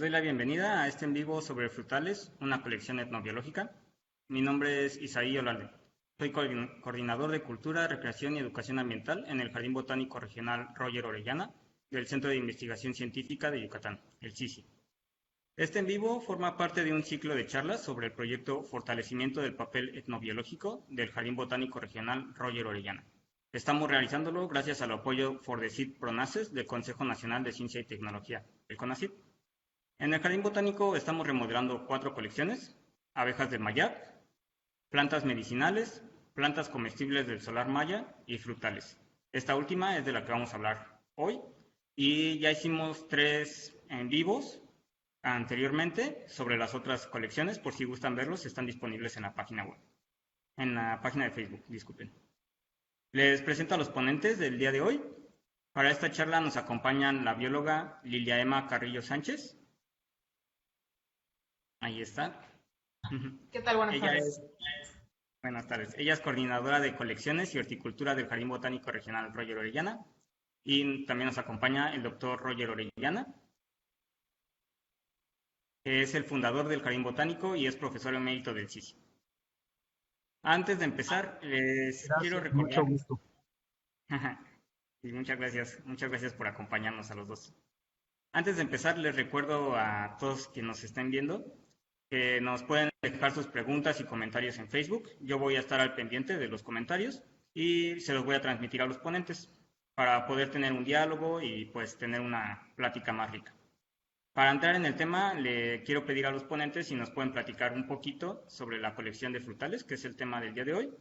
doy la bienvenida a este en vivo sobre frutales, una colección etnobiológica. Mi nombre es Isaí Olalde. Soy coordinador de Cultura, Recreación y Educación Ambiental en el Jardín Botánico Regional Roger Orellana del Centro de Investigación Científica de Yucatán, el CICI. Este en vivo forma parte de un ciclo de charlas sobre el proyecto Fortalecimiento del Papel Etnobiológico del Jardín Botánico Regional Roger Orellana. Estamos realizándolo gracias al apoyo FORDECIT PRONACES del Consejo Nacional de Ciencia y Tecnología, el CONACYT. En el Jardín Botánico estamos remodelando 4 colecciones: abejas de Mayab, plantas medicinales, plantas comestibles del solar maya y frutales. Esta última es de la que vamos a hablar hoy y ya hicimos 3 en vivos anteriormente sobre las otras colecciones. Por si gustan verlos, están disponibles en la página web, en la página de Facebook, disculpen. Les presento a los ponentes del día de hoy. Para esta charla nos acompañan la bióloga Lilia Emma Carrillo Sánchez. Ahí está. ¿Qué tal? Buenas Ella tardes. Buenas tardes. Ella es coordinadora de colecciones y horticultura del Jardín Botánico Regional Roger Orellana. Y también nos acompaña el doctor Roger Orellana, que es el fundador del Jardín Botánico y es profesor emérito del CICI. Antes de empezar, les quiero Gracias, mucho recordar... gusto. Y muchas gracias por acompañarnos a los dos. Antes de empezar, les recuerdo a todos que nos estén viendo que nos pueden dejar sus preguntas y comentarios en Facebook. Yo voy a estar al pendiente de los comentarios y se los voy a transmitir a los ponentes para poder tener un diálogo y pues tener una plática más rica. Para entrar en el tema, le quiero pedir a los ponentes si nos pueden platicar un poquito sobre la colección de frutales, que es el tema del día de hoy,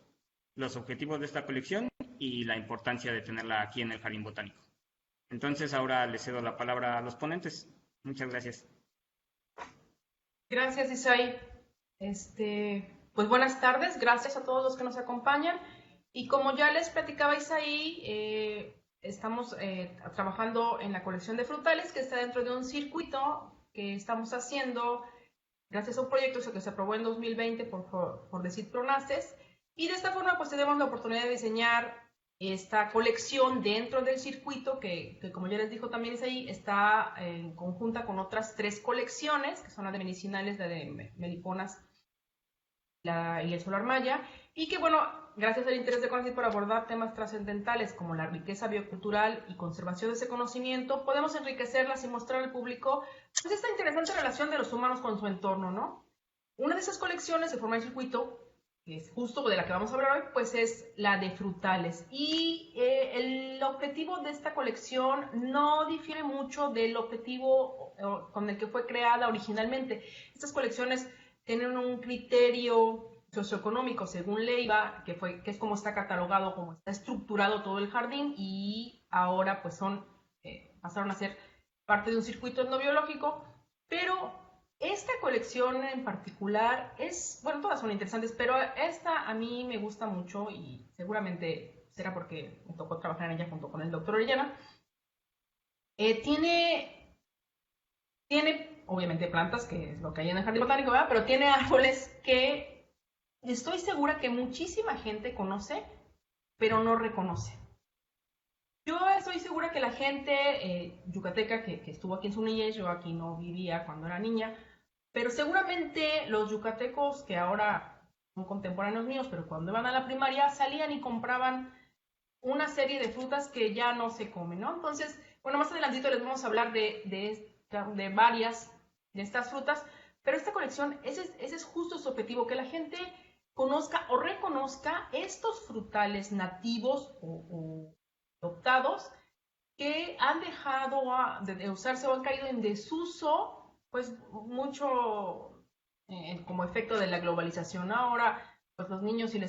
los objetivos de esta colección y la importancia de tenerla aquí en el Jardín Botánico. Entonces ahora le cedo la palabra a los ponentes. Muchas gracias. Gracias, Isaí. Pues buenas tardes, gracias a todos los que nos acompañan. Y como ya les platicaba Isaí, estamos trabajando en la colección de frutales que está dentro de un circuito que estamos haciendo gracias a un proyecto que se aprobó en 2020 por FORDECIT PRONACES. Y de esta forma pues tenemos la oportunidad de diseñar esta colección dentro del circuito que como ya les dijo también Isaí, está en conjunta con otras 3 colecciones, que son la de medicinales, la de meliponas y el solar maya, y que bueno, gracias al interés de CONACYT por abordar temas trascendentales como la riqueza biocultural y conservación de ese conocimiento, podemos enriquecerlas y mostrar al público pues esta interesante relación de los humanos con su entorno, ¿no? Una de esas colecciones se forma el circuito, que es justo de la que vamos a hablar hoy, pues es la de frutales. Y el objetivo de esta colección no difiere mucho del objetivo con el que fue creada originalmente. Estas colecciones tienen un criterio socioeconómico según Leiva, que es como está catalogado, como está estructurado todo el jardín, y ahora pues pasaron a ser parte de un circuito etnobiológico, pero esta colección en particular bueno, todas son interesantes, pero esta a mí me gusta mucho y seguramente será porque me tocó trabajar en ella junto con el doctor Orellana. Tiene obviamente plantas, que es lo que hay en el jardín botánico, ¿verdad? Pero tiene árboles que estoy segura que muchísima gente conoce, pero no reconoce. Yo estoy segura que la gente yucateca que estuvo aquí en su niñez, yo aquí no vivía cuando era niña, pero seguramente los yucatecos que ahora son contemporáneos míos, pero cuando iban a la primaria salían y compraban una serie de frutas que ya no se comen, ¿no? Entonces, bueno, más adelantito les vamos a hablar de varias de estas frutas, pero esta colección, ese es justo su objetivo, que la gente conozca o reconozca estos frutales nativos o adoptados que han dejado de usarse o han caído en desuso, pues mucho como efecto de la globalización. Ahora, pues los niños, si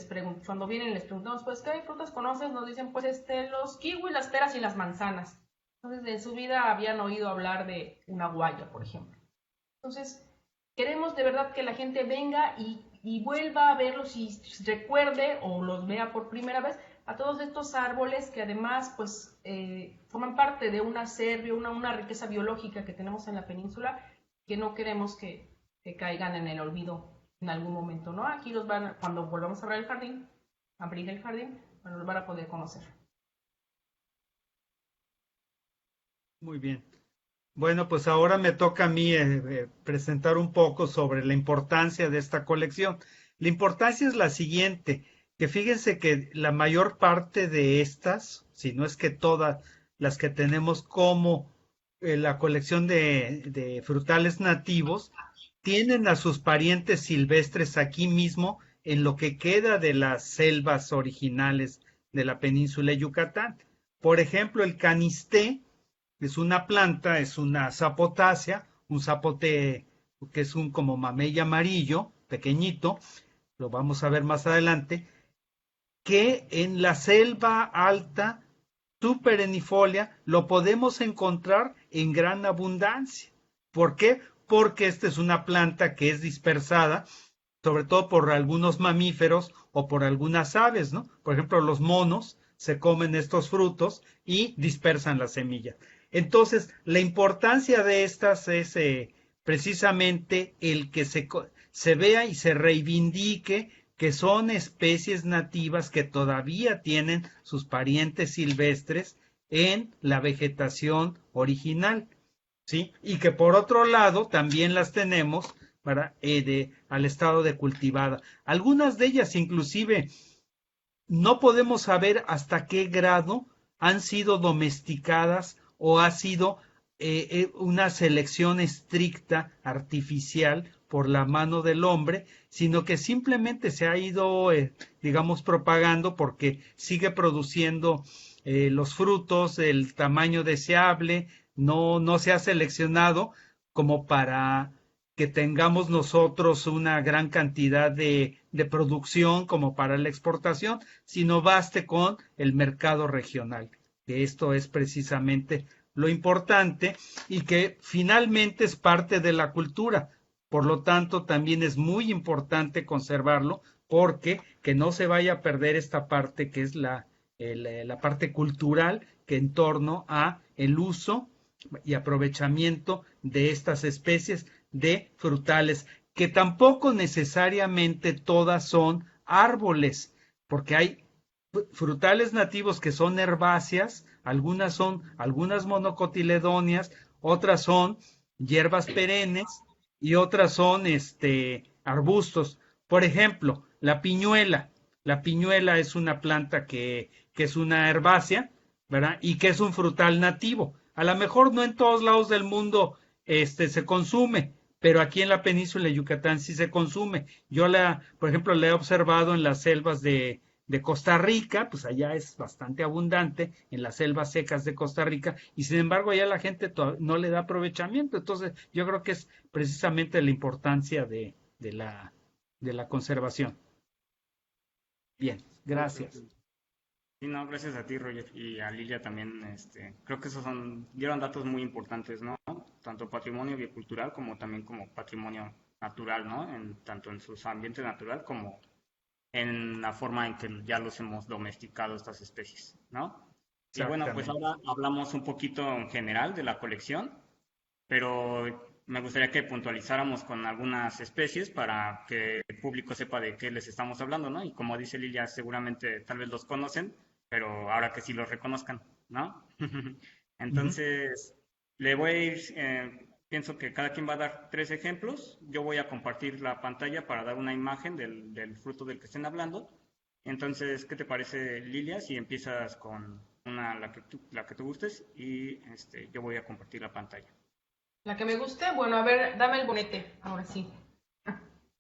cuando vienen les preguntamos, pues, ¿qué frutas conoces? Nos dicen, pues, los kiwis, las peras y las manzanas. Entonces, en su vida habían oído hablar de una guaya, por ejemplo. Entonces, queremos de verdad que la gente venga y vuelva a verlos y recuerde o los vea por primera vez a todos estos árboles que además pues forman parte de un acervo, una riqueza biológica que tenemos en la península, que no queremos que caigan en el olvido en algún momento, ¿no? Aquí cuando volvamos a abrir el jardín, bueno, los van a poder conocer. Muy bien. Bueno, pues ahora me toca a mí presentar un poco sobre la importancia de esta colección. La importancia es la siguiente, que fíjense que la mayor parte de estas, si no es que todas las que tenemos como la colección de frutales nativos, tienen a sus parientes silvestres aquí mismo en lo que queda de las selvas originales de la península de Yucatán. Por ejemplo, el canisté es una planta, es una zapotácea, un zapote que es un como mamey amarillo, pequeñito, lo vamos a ver más adelante, que en la selva alta su perennifolia lo podemos encontrar en gran abundancia. ¿Por qué? Porque esta es una planta que es dispersada, sobre todo por algunos mamíferos o por algunas aves, ¿no? Por ejemplo, los monos se comen estos frutos y dispersan las semillas. Entonces, la importancia de estas es precisamente el que se vea y se reivindique que son especies nativas que todavía tienen sus parientes silvestres en la vegetación original, ¿sí? Y que por otro lado también las tenemos al estado de cultivada. Algunas de ellas inclusive no podemos saber hasta qué grado han sido domesticadas o ha sido una selección estricta, artificial, por la mano del hombre, sino que simplemente se ha ido, digamos, propagando porque sigue produciendo los frutos, el tamaño deseable, no se ha seleccionado como para que tengamos nosotros una gran cantidad de producción como para la exportación, sino baste con el mercado regional, que esto es precisamente lo importante y que finalmente es parte de la cultura. Por lo tanto, también es muy importante conservarlo porque que no se vaya a perder esta parte que es la parte cultural que en torno a el uso y aprovechamiento de estas especies de frutales, que tampoco necesariamente todas son árboles, porque hay frutales nativos que son herbáceas, algunas monocotiledóneas, otras son hierbas perennes y otras son arbustos. Por ejemplo, la piñuela. La piñuela es una planta que es una herbácea, ¿verdad? Y que es un frutal nativo. A lo mejor no en todos lados del mundo se consume, pero aquí en la península de Yucatán sí se consume. Por ejemplo, la he observado en las selvas de Costa Rica, pues allá es bastante abundante, en las selvas secas de Costa Rica, y sin embargo allá la gente no le da aprovechamiento. Entonces, yo creo que es precisamente la importancia de la conservación. Bien, gracias. Sí, no, gracias a ti, Roger, y a Lilia también. Creo que esos dieron datos muy importantes, ¿no? Tanto patrimonio biocultural como también como patrimonio natural, ¿no? Tanto en su ambiente natural como en la forma en que ya los hemos domesticado estas especies, ¿no? Y bueno, pues ahora hablamos un poquito en general de la colección, pero me gustaría que puntualizáramos con algunas especies para que el público sepa de qué les estamos hablando, ¿no? Y como dice Lilia, seguramente tal vez los conocen, pero ahora que sí los reconozcan, ¿no? Entonces, le voy a ir, pienso que cada quien va a dar 3 ejemplos. Yo voy a compartir la pantalla para dar una imagen del fruto del que estén hablando. Entonces, ¿qué te parece, Lilia, si empiezas con la que tú gustes y yo voy a compartir la pantalla? La que me guste, bueno, a ver, dame el bonete, ahora sí.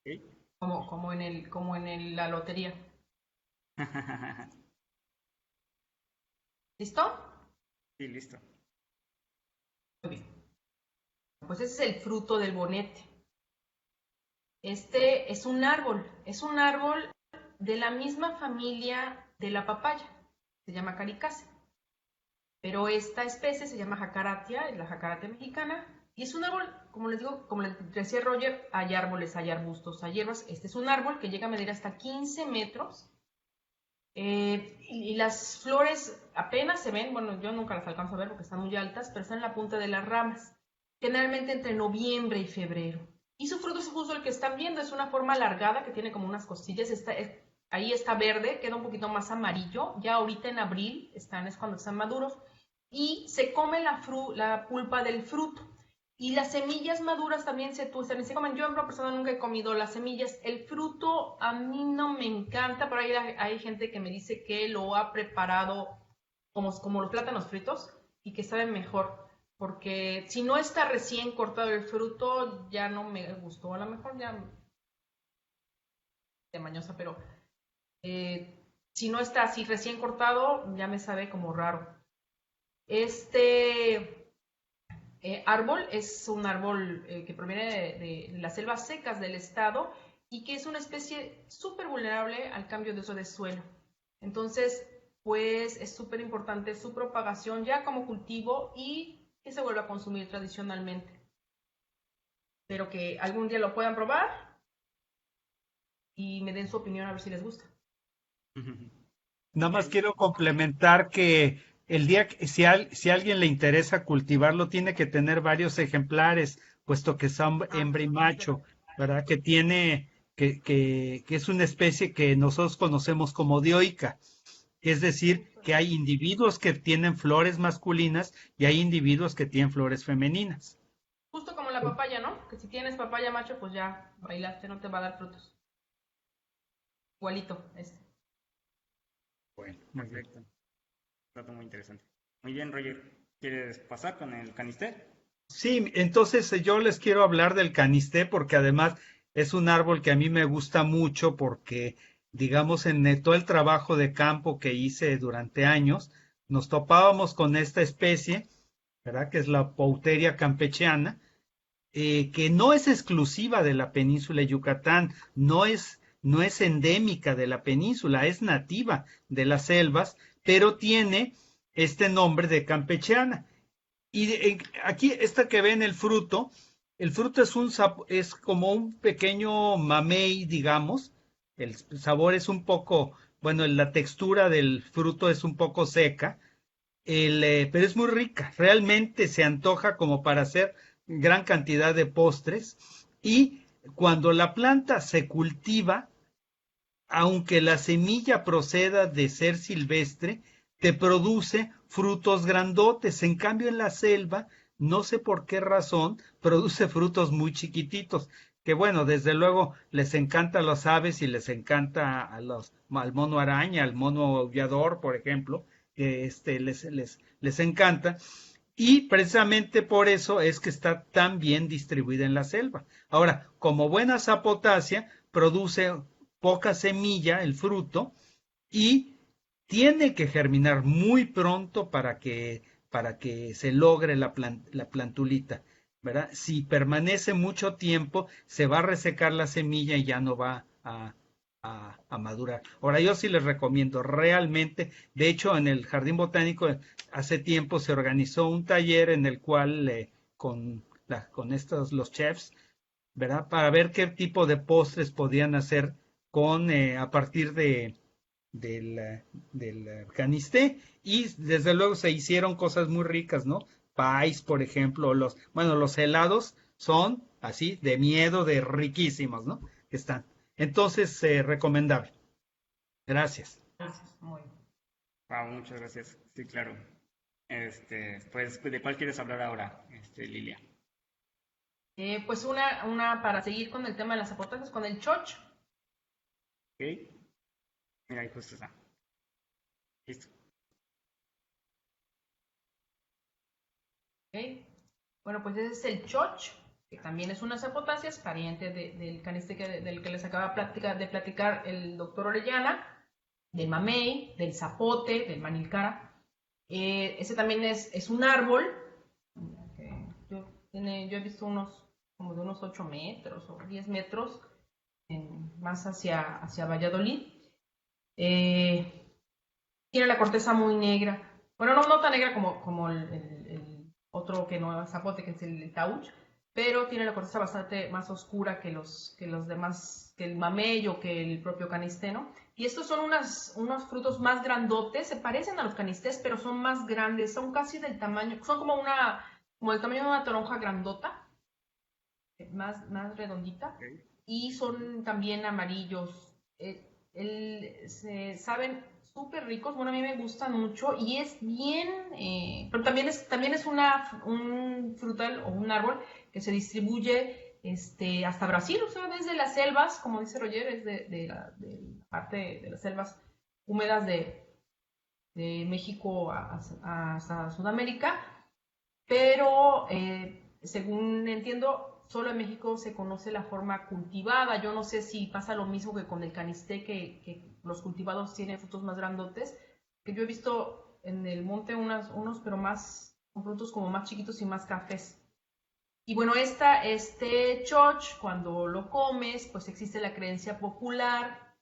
¿Sí? Como en la lotería. ¿Listo? Sí, listo. Muy bien. Pues ese es el fruto del bonete. Este es un árbol de la misma familia de la papaya, se llama caricace. Pero esta especie se llama jacaratia, es la jacaratia mexicana, y es un árbol, como les digo, como les decía Roger, hay árboles, hay arbustos, hay hierbas. Este es un árbol que llega a medir hasta 15 metros, y las flores apenas se ven, bueno, yo nunca las alcanzo a ver porque están muy altas, pero están en la punta de las ramas, generalmente entre noviembre y febrero. Y su fruto es justo el que están viendo, es una forma alargada que tiene como unas costillas, ahí está verde, queda un poquito más amarillo, ya ahorita en abril es cuando están maduros, y se come la pulpa del fruto. Y las semillas maduras también se comen. Yo en lo personal nunca he comido las semillas. El fruto a mí no me encanta, pero hay gente que me dice que lo ha preparado como los plátanos fritos y que sabe mejor. Porque si no está recién cortado el fruto, ya no me gustó. A lo mejor ya de mañosa, pero si no está así recién cortado, ya me sabe como raro. Este árbol es un árbol que proviene de las selvas secas del estado y que es una especie súper vulnerable al cambio de uso de suelo. Entonces, pues es súper importante su propagación ya como cultivo y que se vuelva a consumir tradicionalmente. Espero que algún día lo puedan probar y me den su opinión a ver si les gusta. Nada más quiero complementar que el día que si a alguien le interesa cultivarlo, tiene que tener varios ejemplares, puesto que son hembra y macho, ¿verdad? Que es una especie que nosotros conocemos como dioica, es decir, que hay individuos que tienen flores masculinas y hay individuos que tienen flores femeninas. Justo como la papaya, ¿no? Que si tienes papaya macho, pues ya bailaste, no te va a dar frutos. Igualito, este. Bueno, perfecto. Dato muy interesante. Muy bien, Roger. ¿Quieres pasar con el canister? Sí, entonces yo les quiero hablar del canisté porque además es un árbol que a mí me gusta mucho porque, digamos, en todo el trabajo de campo que hice durante años, nos topábamos con esta especie, ¿verdad? Que es la Pouteria campechiana, que no es exclusiva de la península de Yucatán, no es endémica de la península, es nativa de las selvas, pero tiene este nombre de campechiana. Y aquí, esta que ven el fruto es como un pequeño mamey, digamos. El sabor es un poco, bueno, la textura del fruto es un poco seca, pero es muy rica. Realmente se antoja como para hacer gran cantidad de postres. Y cuando la planta se cultiva, aunque la semilla proceda de ser silvestre, te produce frutos grandotes. En cambio, en la selva, no sé por qué razón, produce frutos muy chiquititos. Que bueno, desde luego les encanta a las aves y les encanta al mono araña, al mono aullador, por ejemplo, que les encanta. Y precisamente por eso es que está tan bien distribuida en la selva. Ahora, como buena sapotácea, produce poca semilla el fruto y tiene que germinar muy pronto para que se logre la plantulita, ¿verdad? Si permanece mucho tiempo, se va a resecar la semilla y ya no va a madurar. Ahora, yo sí les recomiendo realmente, de hecho, en el Jardín Botánico hace tiempo se organizó un taller en el cual con estos, los chefs, ¿verdad? Para ver qué tipo de postres podían hacer a partir del canisté y desde luego se hicieron cosas muy ricas, ¿no? Pies, por ejemplo, los helados son así de miedo, de riquísimos, ¿no? Están. Entonces, recomendable. Gracias. Gracias, muy bien. Wow, muchas gracias. Sí, claro. Pues, ¿de cuál quieres hablar ahora, Lilia? Pues una para seguir con el tema de las zapotas, con el choch. Ok. Mira, ahí justo está. Listo. ¿Okay? Bueno, pues ese es el choch, que también es una zapotácea, es pariente del caniste del que les acaba de platicar el doctor Orellana, del mamey, del zapote, del manilcara. Ese también es un árbol. Yo he visto como de unos 8 metros o 10 metros, más hacia Valladolid. Tiene la corteza muy negra. Bueno, no tan negra como el otro que no es zapote, que es el tauch, pero tiene la corteza bastante más oscura que los demás, que el mamey o que el propio canisteno. Y estos son unos frutos más grandotes, se parecen a los canistés, pero son más grandes, son casi del tamaño, son como el tamaño de una toronja grandota, más redondita, Okay. y son también amarillos. Saben súper ricos. Bueno, a mí me gustan mucho y es bien, pero también es un frutal o un árbol que se distribuye hasta Brasil, o sea, desde las selvas, como dice Roger, es de la parte de las selvas húmedas de México hasta Sudamérica, pero según entiendo, solo en México se conoce la forma cultivada. Yo no sé si pasa lo mismo que con el canisté, que los cultivados tienen frutos más grandotes, que yo he visto en el monte unos pero más, con frutos como más chiquitos y más cafés. Y bueno, este choch, cuando lo comes, pues existe la creencia popular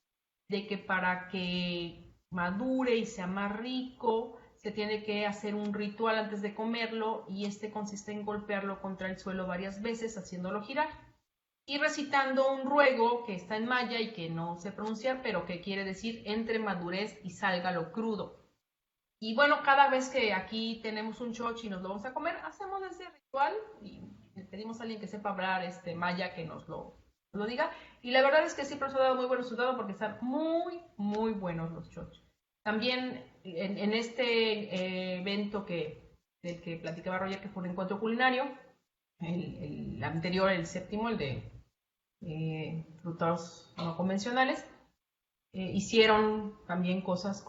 de que para que madure y sea más rico, se tiene que hacer un ritual antes de comerlo y consiste en golpearlo contra el suelo varias veces, haciéndolo girar y recitando un ruego que está en maya y que no sé pronunciar, pero que quiere decir entre madurez y salga lo crudo. Y bueno, cada vez que aquí tenemos un choch y nos lo vamos a comer, hacemos ese ritual y le pedimos a alguien que sepa hablar maya que nos lo diga. Y la verdad es que siempre nos ha dado muy buen resultado porque están muy, muy buenos los chochos. También en este evento del que platicaba Roger, que fue un encuentro culinario, el anterior, el séptimo, el de frutos no convencionales, hicieron también cosas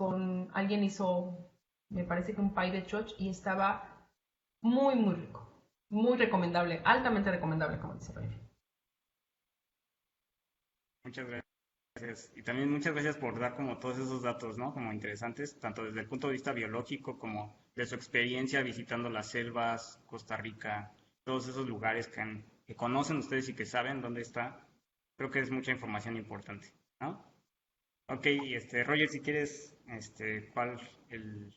alguien hizo, me parece que un pie de choch y estaba muy, muy rico. Muy recomendable, altamente recomendable, como dice Roger. Muchas gracias. Y también muchas gracias por dar como todos esos datos, ¿no? Como interesantes, tanto desde el punto de vista biológico como de su experiencia visitando las selvas, Costa Rica, todos esos lugares que conocen ustedes y que saben dónde está. Creo que es mucha información importante, ¿no? Ok, Roger, si quieres, ¿cuál el...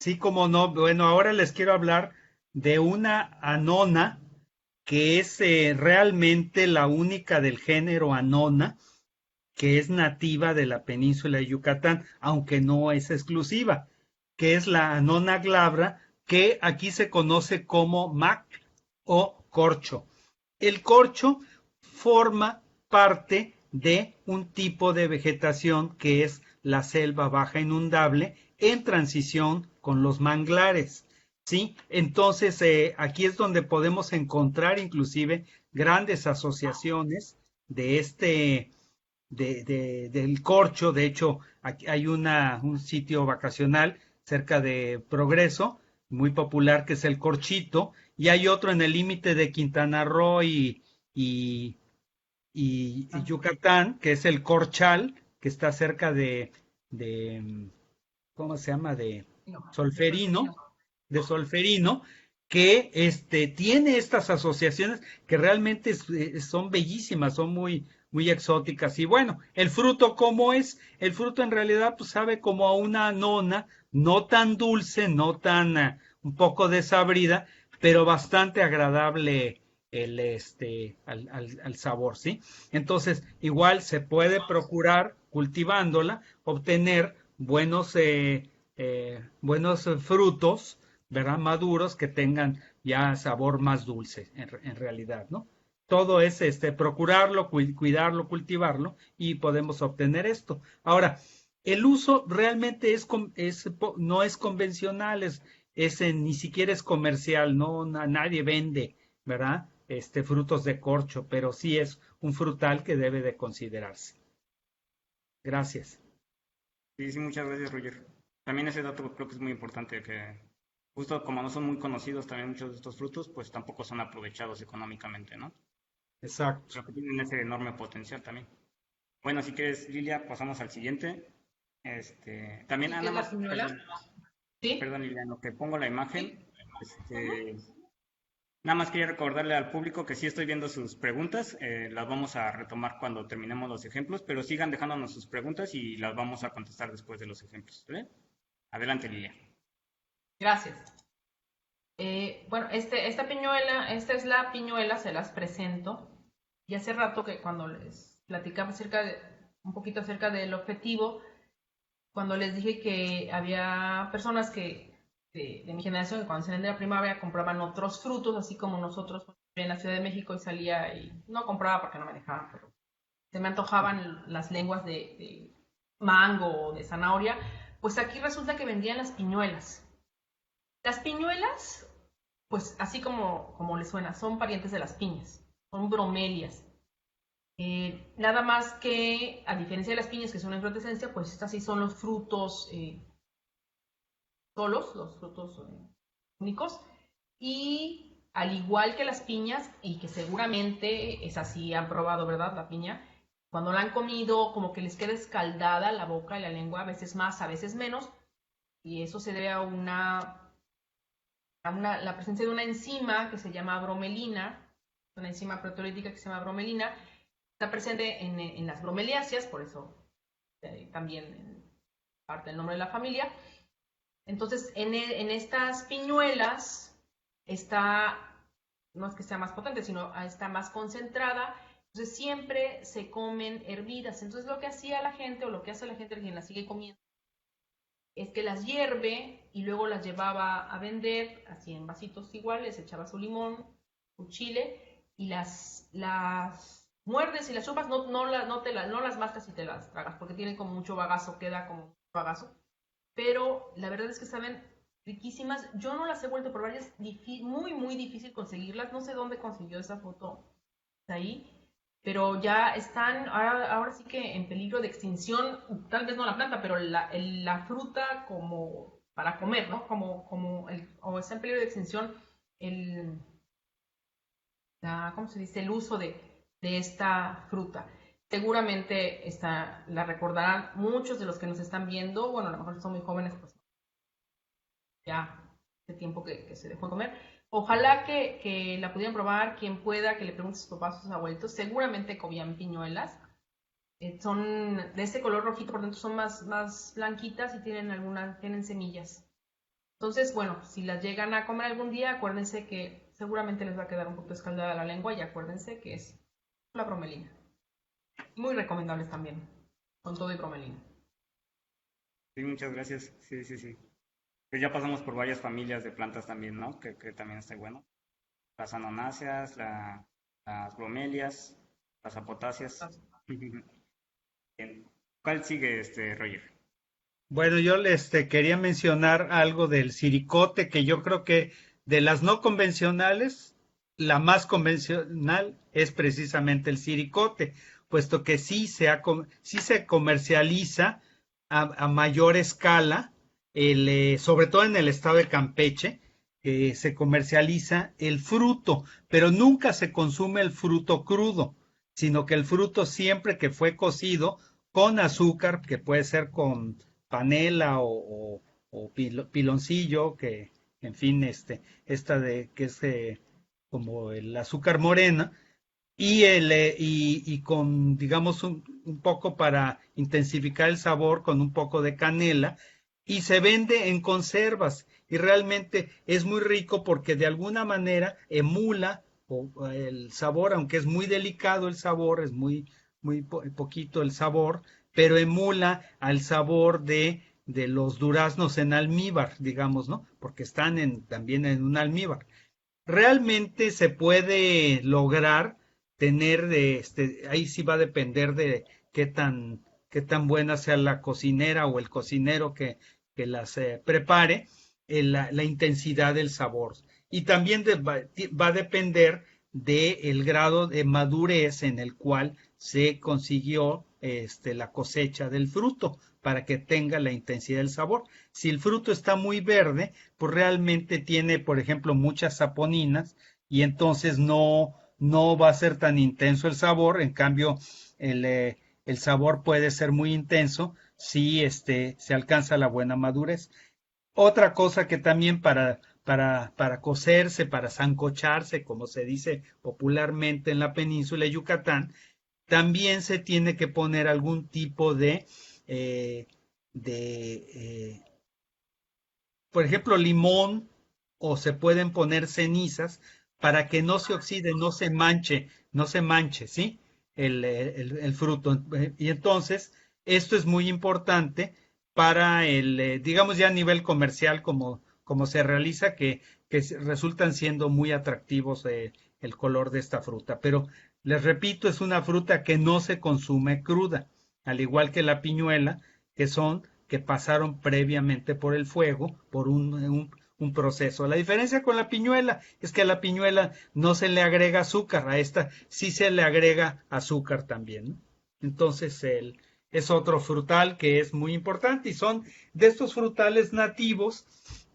Sí, como no. Bueno, ahora les quiero hablar de una anona que es realmente la única del género anona que es nativa de la península de Yucatán, aunque no es exclusiva, que es la anona glabra, que aquí se conoce como mac o corcho. El corcho forma parte de un tipo de vegetación que es la selva baja inundable en transición con los manglares. ¿Sí? Entonces, aquí es donde podemos encontrar inclusive grandes asociaciones de del corcho. De hecho, aquí hay un sitio vacacional cerca de Progreso, muy popular, que es el Corchito, y hay otro en el límite de Quintana Roo y, y Yucatán, que es el Corchal, que está cerca de ¿cómo se llama? De No, de Solferino, Solferino. que tiene estas asociaciones que realmente son bellísimas, son muy, muy exóticas. Y bueno, el fruto, ¿cómo es? El fruto en realidad pues sabe como a una nona, no tan dulce, no tan un poco desabrida, pero bastante agradable al sabor, ¿sí? Entonces, igual se puede procurar cultivándola, obtener buenos frutos, ¿verdad? Maduros que tengan ya sabor más dulce en realidad, ¿no? Todo es procurarlo, cuidarlo, cultivarlo y podemos obtener esto. Ahora, el uso realmente no es convencional, ni siquiera es comercial, no nadie vende, ¿verdad? Frutos de corcho, pero sí es un frutal que debe de considerarse. Gracias. Sí, sí, muchas gracias, Roger. También ese dato creo que es muy importante, que justo como no son muy conocidos también muchos de estos frutos, pues tampoco son aprovechados económicamente, ¿no? Exacto. Creo que tienen ese enorme potencial también. Bueno, si quieres, Lilia, pasamos al siguiente. También, ¿Y qué nada es la más, piñuela? perdón, ¿Sí? perdón, Lilia, en lo que pongo la imagen, Ujú. nada más quería recordarle al público que sí estoy viendo sus preguntas, las vamos a retomar cuando terminemos los ejemplos, pero sigan dejándonos sus preguntas y las vamos a contestar después de los ejemplos, ¿vale? Adelante, Lilia. Gracias. Bueno, esta es la piñuela, se las presento. Y hace rato que cuando les platicaba un poquito acerca del objetivo, cuando les dije que había personas de mi generación que cuando salían de la primaria compraban otros frutos, así como nosotros en la Ciudad de México y salía y no compraba porque no me dejaban, pero se me antojaban las lenguas mango o de zanahoria, pues aquí resulta que vendían las piñuelas. Las piñuelas, pues así como les suena, son parientes de las piñas, son bromelias. Nada más que, a diferencia de las piñas que son en inflorescencia, pues estas sí son los frutos solos, los frutos únicos. Y al igual que las piñas, y que seguramente es así, han probado, ¿verdad? La piña, cuando la han comido, como que les queda escaldada la boca y la lengua, a veces más, a veces menos, y eso se debe a la presencia de una enzima que se llama bromelina, una enzima proteolítica que se llama bromelina, está presente en las bromeliáceas, por eso también parte del nombre de la familia. Entonces, en estas piñuelas está, no es que sea más potente, sino está más concentrada. Entonces, siempre se comen hervidas. Entonces, lo que hacía la gente, o lo que hace la gente, quien las sigue comiendo, es que las hierve y luego las llevaba a vender, así en vasitos iguales, echaba su limón, su chile, y las muerdes y las chupas, no las mascas y te las tragas, porque tienen como mucho bagazo, queda como mucho bagazo. Pero la verdad es que saben riquísimas. Yo no las he vuelto a probar, es muy, muy difícil conseguirlas. No sé dónde consiguió esa foto ahí, pero ya están ahora sí que en peligro de extinción, tal vez no la planta, pero la fruta como para comer, ¿no? O está en peligro de extinción ¿cómo se dice? El uso de esta fruta. Seguramente la recordarán muchos de los que nos están viendo. Bueno, a lo mejor son muy jóvenes, pues ya hace tiempo que se dejó de comer. Ojalá que la pudieran probar, quien pueda, que le pregunte a sus papás o a sus abuelitos. Seguramente comían piñuelas. Son de ese color rojito, por dentro son más blanquitas y tienen semillas. Entonces, bueno, si las llegan a comer algún día, acuérdense que seguramente les va a quedar un poquito escaldada la lengua, y acuérdense que es la bromelina. Muy recomendables también, con todo y bromelina. Sí, muchas gracias. Sí, sí, sí. Pues ya pasamos por varias familias de plantas también, ¿no? Que también está bueno. Las anonáceas, las bromelias, las apotáceas. Bien. ¿Cuál sigue, Roger? Bueno, yo les quería mencionar algo del siricote, que yo creo que de las no convencionales, la más convencional es precisamente el siricote, puesto que sí se comercializa a mayor escala, sobre todo en el estado de Campeche, se comercializa el fruto, pero nunca se consume el fruto crudo, sino que el fruto siempre que fue cocido con azúcar, que puede ser con panela o piloncillo, que en fin, esta de que es como el azúcar morena, y con, digamos, un poco para intensificar el sabor, con un poco de canela, y se vende en conservas, y realmente es muy rico porque de alguna manera emula el sabor, aunque es muy delicado el sabor, es muy poquito el sabor, pero emula al sabor de los duraznos en almíbar, digamos, ¿no? Porque están también en un almíbar. Realmente se puede lograr tener ahí sí va a depender de qué tan buena sea la cocinera o el cocinero que las prepare, la intensidad del sabor. Y también va a depender del grado de madurez en el cual se consiguió la cosecha del fruto para que tenga la intensidad del sabor. Si el fruto está muy verde, pues realmente tiene, por ejemplo, muchas saponinas y entonces no va a ser tan intenso el sabor. En cambio, el sabor puede ser muy intenso si se alcanza la buena madurez. Otra cosa que también para cocerse, para sancocharse, como se dice popularmente en la península de Yucatán, también se tiene que poner algún tipo eh, de por ejemplo, limón, o se pueden poner cenizas para que no se oxide, no se manche, ¿sí? El fruto. Y entonces, esto es muy importante para digamos ya a nivel comercial, como se realiza, que resultan siendo muy atractivos el color de esta fruta. Pero les repito, es una fruta que no se consume cruda. al igual que la piñuela, que pasaron previamente por el fuego, por un proceso. La diferencia con la piñuela es que a la piñuela no se le agrega azúcar, a esta sí se le agrega azúcar también, ¿no? Entonces es otro frutal que es muy importante y son de estos frutales nativos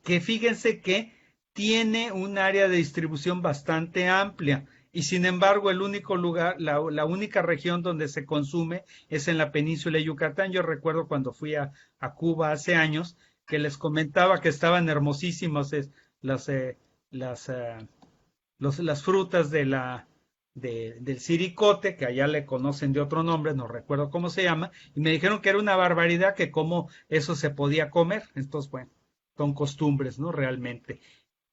que fíjense que tiene un área de distribución bastante amplia y sin embargo el único lugar, la única región donde se consume es en la península de Yucatán. Yo recuerdo cuando fui a Cuba hace años que les comentaba que estaban hermosísimos las, las, las frutas del siricote, que allá le conocen de otro nombre, no recuerdo cómo se llama, y me dijeron que era una barbaridad que cómo eso se podía comer. Entonces, bueno, son costumbres, ¿no? Realmente.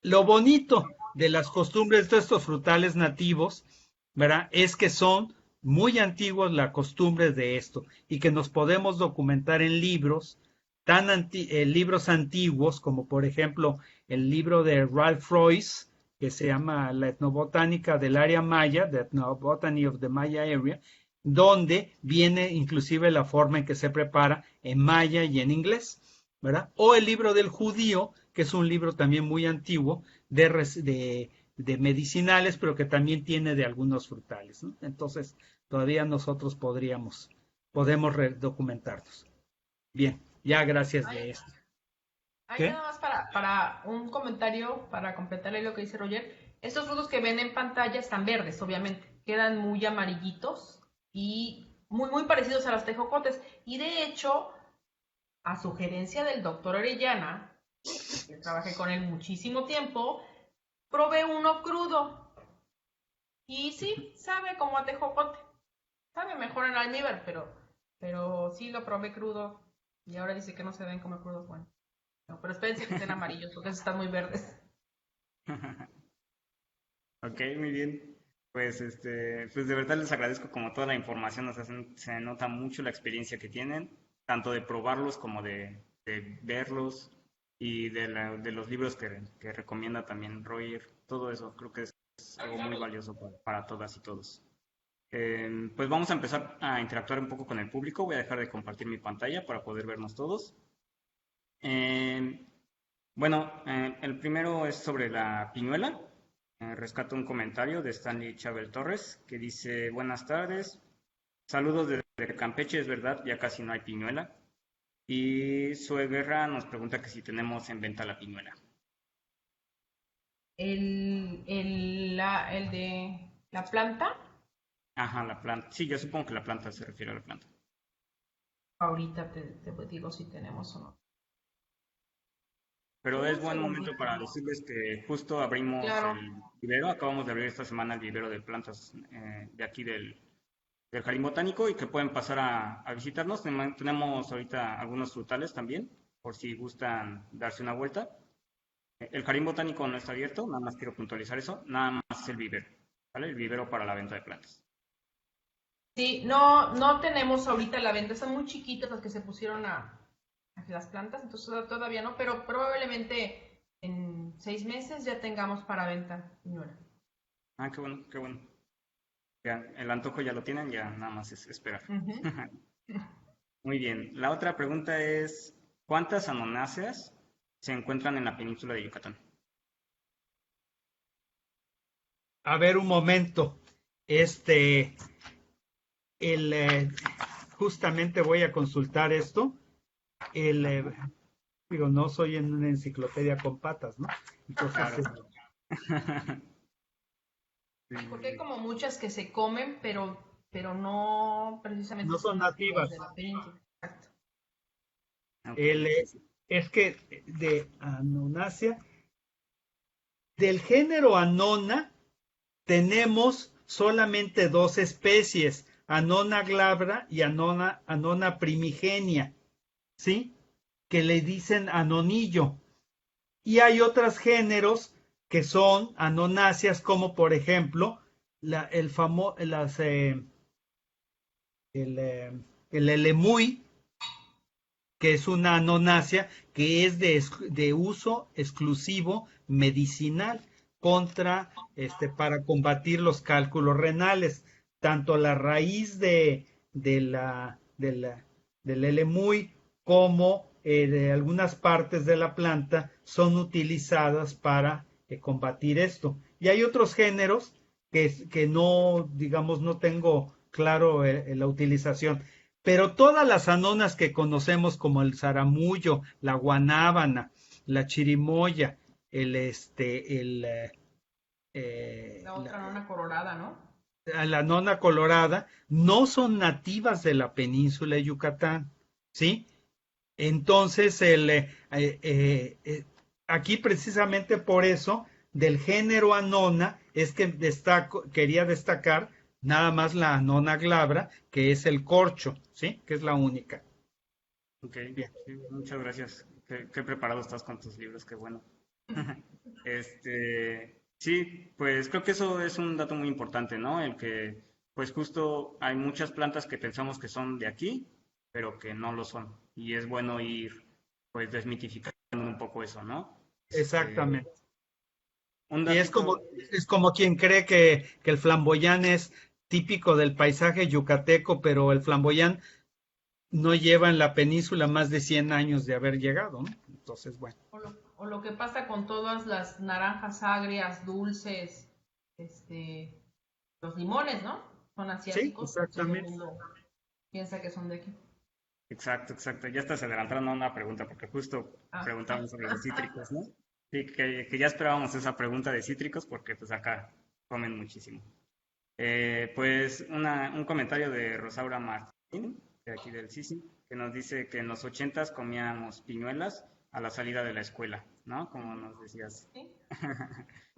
Lo bonito de las costumbres de estos frutales nativos, ¿verdad? Es que son muy antiguos la costumbre de esto y que nos podemos documentar en libros, libros antiguos, como por ejemplo el libro de Ralph Royce, que se llama La etnobotánica del área maya, The Ethnobotany of the Maya Area, donde viene inclusive la forma en que se prepara en maya y en inglés, ¿verdad? O el libro del judío, que es un libro también muy antiguo de medicinales, pero que también tiene de algunos frutales, ¿no? Entonces, todavía nosotros podemos documentarnos. Bien, ya gracias de esto. Hay nada más para un comentario, para completarle lo que dice Roger. Estos frutos que ven en pantalla están verdes, obviamente. Quedan muy amarillitos y muy parecidos a los tejocotes. Y de hecho, a sugerencia del doctor Orellana, que trabajé con él muchísimo tiempo, probé uno crudo. Y sí, sabe como a tejocote. Sabe mejor en almíbar, pero sí lo probé crudo. Y ahora dice que no se ven como crudos. Bueno. No, pero espérense que estén amarillos, porque están muy verdes. Ok, muy bien. Pues pues de verdad les agradezco como toda la información, o sea, se nota mucho la experiencia que tienen, tanto de probarlos como de verlos y de los libros que recomienda también Roger, todo eso creo que es algo muy valioso para todas y todos. Pues vamos a empezar a interactuar un poco con el público, voy a dejar de compartir mi pantalla para poder vernos todos. Bueno, el primero es sobre la piñuela. Rescato un comentario de Stanley Chabel Torres que dice: buenas tardes, saludos desde Campeche, es verdad, ya casi no hay piñuela. Y Sue Guerra nos pregunta que si tenemos en venta la piñuela. El de la planta. Ajá, la planta. Sí, yo supongo que la planta se refiere a la planta. Ahorita te digo si tenemos o no. Pero es buen momento para decirles que justo abrimos el vivero, acabamos de abrir esta semana el vivero de plantas de aquí del Jardín Botánico y que pueden pasar a visitarnos. Tenemos ahorita algunos frutales también, por si gustan darse una vuelta. El Jardín Botánico no está abierto, nada más quiero puntualizar eso, nada más el vivero, ¿vale? El vivero para la venta de plantas. Sí, no tenemos ahorita la venta, son muy chiquitas las que se pusieron a las plantas, entonces todavía no, pero probablemente en 6 meses ya tengamos para venta piñuela. Ah, qué bueno, qué bueno. Ya, el antojo ya lo tienen, ya nada más es esperar. Muy bien, la otra pregunta es, ¿cuántas anonáceas se encuentran en la península de Yucatán? A ver, un momento. Justamente voy a consultar esto. Digo, no soy en una enciclopedia con patas, ¿no? Entonces, claro. Porque hay como muchas que se comen, pero no precisamente no son nativas. de la península. Exacto. Es que de Anonacia, del género Anona, tenemos solamente 2 especies, Anona glabra y Anona primigenia, ¿sí? Que le dicen anonillo. Y hay otros géneros que son anonáceas, como por ejemplo el elemuy, que es una anonácea que es de uso exclusivo medicinal para combatir los cálculos renales. Tanto la raíz de del L-Muy, como de algunas partes de la planta son utilizadas para combatir esto. Y hay otros géneros que no, digamos, no tengo claro la utilización. Pero todas las anonas que conocemos como el zaramullo, la guanábana, la chirimoya, La otra nona colorada, ¿no? la nona colorada, no son nativas de la península de Yucatán, ¿sí? Entonces, aquí precisamente por eso, del género Anona, es que quería destacar nada más la Anona glabra, que es el corcho, ¿sí? Que es la única. Ok, Bien. sí, muchas gracias. Qué preparado estás con tus libros, qué bueno. Sí, pues creo que eso es un dato muy importante, ¿no? El que, pues justo hay muchas plantas que pensamos que son de aquí, pero que no lo son. Y es bueno ir, pues, desmitificando un poco eso, ¿no? Este, Exactamente. un Y datito, es como quien cree que el flamboyán es típico del paisaje yucateco, pero el flamboyán no lleva en la península más de 100 años de haber llegado, ¿no? Entonces, bueno. O lo que pasa con todas las naranjas agrias, dulces, los limones, ¿no? Son Sí, asiáticos, todo el exactamente. mundo piensa que son de aquí. exacto, exacto. Ya hasta se adelantaron a una pregunta, porque justo Ah, preguntamos sobre los cítricos, ¿no? Sí, que ya esperábamos esa pregunta de cítricos, porque pues acá comen muchísimo. Pues un comentario de Rosaura Martín, de aquí del Sisi, que nos dice que en los 80s comíamos piñuelas a la salida de la escuela, ¿no? Como nos decías. sí,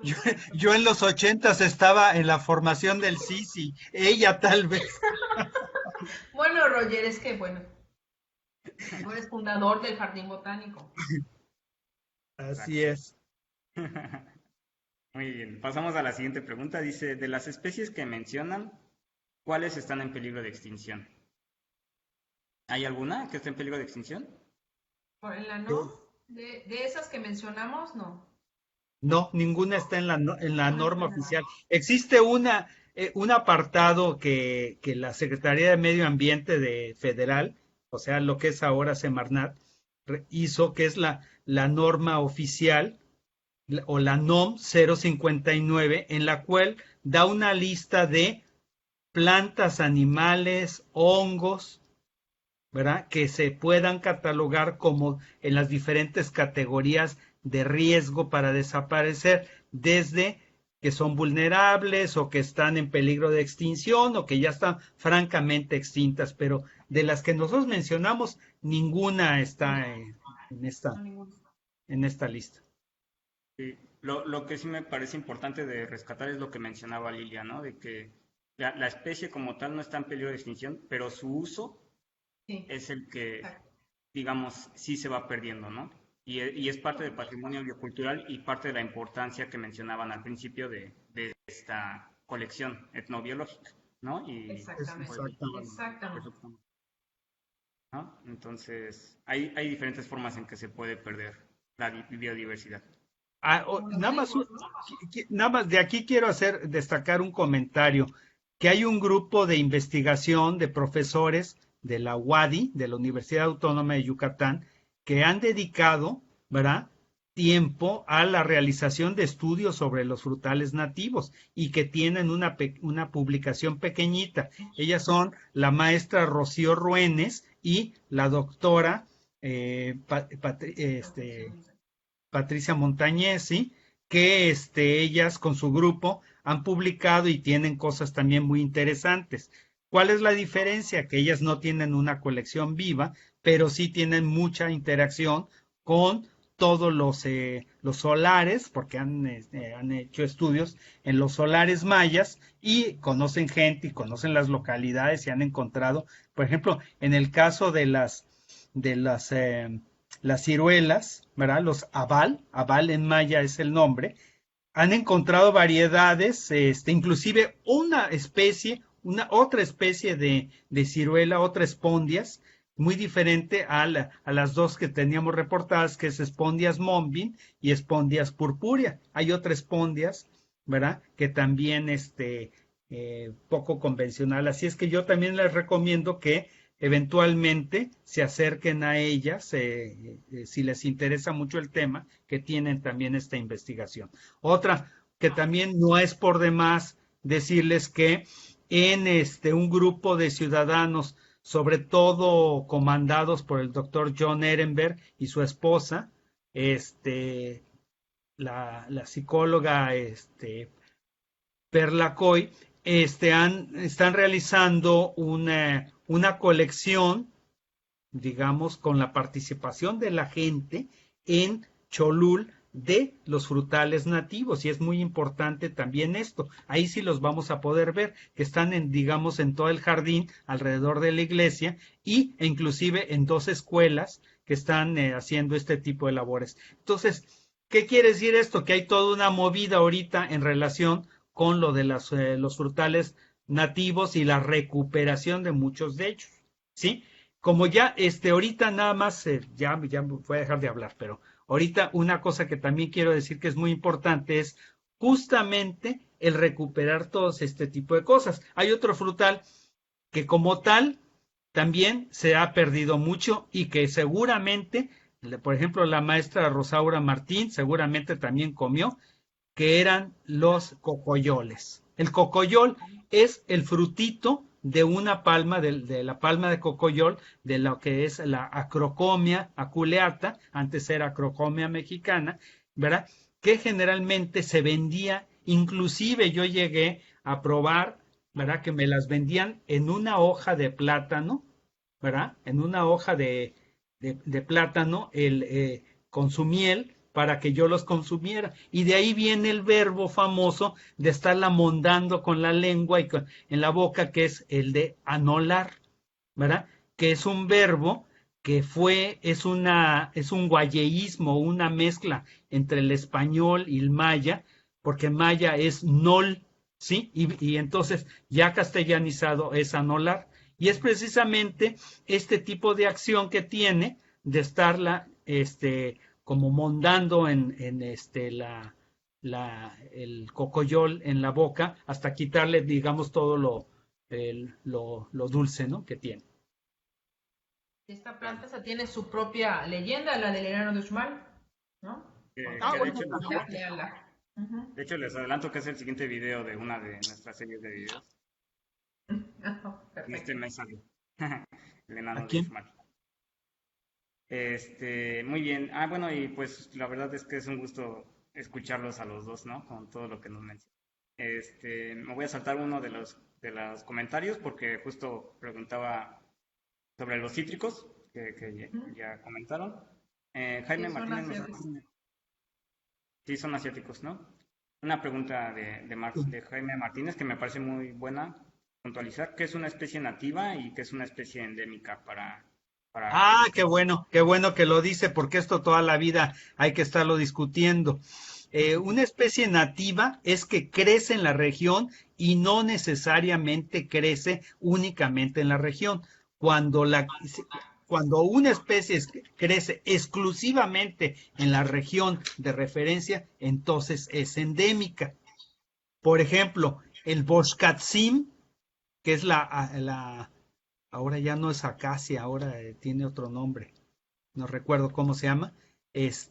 Yo, pues, yo en los 80s estaba en la formación del Sisi, ella tal vez. bueno, Roger, es que, bueno, tú eres fundador del Jardín Botánico. Así Exacto. es. Muy bien, pasamos a la siguiente pregunta. Dice, de las especies que mencionan, ¿cuáles están en peligro de extinción? ¿Hay alguna que esté en peligro de extinción? Por en la no, de esas que mencionamos, no. No, ninguna está en la Ninguna norma está en la oficial. Existe un apartado que la Secretaría de Medio Ambiente de Federal, o sea, lo que es ahora Semarnat, hizo, que es la norma oficial o la NOM 059, en la cual da una lista de plantas, animales, hongos, ¿verdad? Que se puedan catalogar como en las diferentes categorías de riesgo para desaparecer, desde que son vulnerables o que están en peligro de extinción o que ya están francamente extintas, pero de las que nosotros mencionamos, ninguna está no, ninguna. en esta lista. Sí. Lo que sí me parece importante de rescatar es lo que mencionaba Lilia, ¿no? De que la especie como tal no está en peligro de extinción, pero su uso Sí, es el que, exacto. digamos, sí se va perdiendo, ¿no? Y es parte del patrimonio biocultural y parte de la importancia que mencionaban al principio de esta colección etnobiológica, ¿no? Y pues, Exactamente, Exactamente. exactamente. ¿no? Entonces, hay diferentes formas en que se puede perder la biodiversidad. Como los Nada más, hongos, ¿no? nada más de aquí quiero destacar un comentario, que hay un grupo de investigación de profesores de la UADY, de la Universidad Autónoma de Yucatán, que han dedicado, ¿verdad?, tiempo a la realización de estudios sobre los frutales nativos y que tienen una publicación pequeñita. Ellas son la maestra Rocío Ruénes y la doctora Patricia Montañesi, que ellas con su grupo han publicado y tienen cosas también muy interesantes. ¿Cuál es la diferencia? Que ellas no tienen una colección viva, pero sí tienen mucha interacción con todos los solares, porque han hecho estudios en los solares mayas y conocen gente y conocen las localidades y han encontrado, por ejemplo, en el caso de las ciruelas, ¿verdad? Los abal en maya es el nombre, han encontrado variedades, inclusive una otra especie de ciruela, otra espondias, muy diferente a las dos que teníamos reportadas, que es Spondias mombin y Spondias purpurea. Hay otra espondias, ¿verdad? Que también poco convencional. Así es que yo también les recomiendo que eventualmente se acerquen a ellas si les interesa mucho el tema, que tienen también esta investigación. Otra que también no es por demás decirles que en un grupo de ciudadanos, sobre todo comandados por el doctor John Ehrenberg y su esposa, la psicóloga Perla Coy, están realizando una colección, digamos, con la participación de la gente en Cholul de los frutales nativos, y es muy importante también esto. Ahí sí los vamos a poder ver, que están digamos, en todo el jardín alrededor de la iglesia e inclusive en 2 escuelas que están haciendo este tipo de labores. Entonces, ¿qué quiere decir esto? Que hay toda una movida ahorita en relación con lo de los frutales nativos y la recuperación de muchos de ellos, ¿sí? Como ya, ahorita nada más, ya voy a dejar de hablar, pero ahorita una cosa que también quiero decir que es muy importante es justamente el recuperar todos este tipo de cosas. Hay otro frutal que como tal también se ha perdido mucho y que seguramente, por ejemplo, la maestra Rosaura Martín seguramente también comió, que eran los cocoyoles. El cocoyol es el frutito de una palma, de la palma de cocoyol, de lo que es la Acrocomia aculeata, antes era Acrocomia mexicana, ¿verdad? Que generalmente se vendía, inclusive yo llegué a probar, ¿verdad? Que me las vendían en una hoja de plátano, ¿verdad? En una hoja de plátano, con su miel, para que yo los consumiera. Y de ahí viene el verbo famoso de estarla mondando con la lengua y en la boca, que es el de anolar, ¿verdad? Que es un verbo que es un guayeísmo, una mezcla entre el español y el maya, porque maya es nol, ¿sí? Y entonces ya castellanizado es anolar. Y es precisamente este tipo de acción que tiene de estarla, como mondando en el cocoyol en la boca hasta quitarle, digamos, todo lo dulce, ¿no? Que tiene. Esta planta tiene su propia leyenda, la del enano de Uxmal, ¿no? De hecho, les adelanto que es el siguiente video de una de nuestras series de videos. Este mes sale. El enano de Uxmal. Muy bien. Bueno, y pues la verdad es que es un gusto escucharlos a los dos, ¿no? Con todo lo que nos mencionan. Me voy a saltar uno de los comentarios porque justo preguntaba sobre los cítricos que ya comentaron. Jaime Martínez sí, son asiáticos, ¿no? Una pregunta de Jaime Martínez que me parece muy buena puntualizar, ¿qué es una especie nativa y qué es una especie endémica para qué bueno que lo dice, porque esto toda la vida hay que estarlo discutiendo. Una especie nativa es que crece en la región y no necesariamente crece únicamente en la región. Cuando una especie crece exclusivamente en la región de referencia, entonces es endémica. Por ejemplo, el Boscatzim, que es ahora ya no es acacia, ahora tiene otro nombre, no recuerdo cómo se llama, es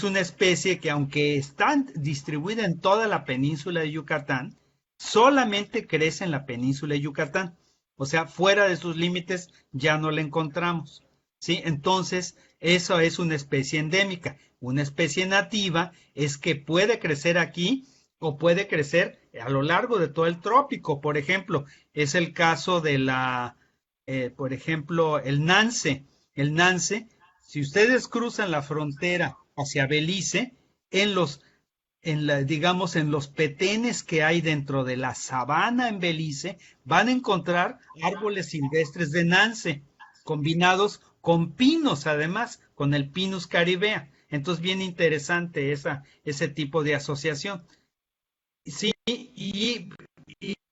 una especie que aunque está distribuida en toda la península de Yucatán, solamente crece en la península de Yucatán, o sea, fuera de sus límites ya no la encontramos, ¿sí? Entonces, eso es una especie endémica. Una especie nativa es que puede crecer aquí o puede crecer a lo largo de todo el trópico. Por ejemplo, es el caso de por ejemplo, el nance. El nance, si ustedes cruzan la frontera hacia Belice, digamos, en los petenes que hay dentro de la sabana en Belice, van a encontrar árboles silvestres de nance, combinados con pinos, además, con el Pinus caribea. Entonces, bien interesante ese tipo de asociación. Sí, y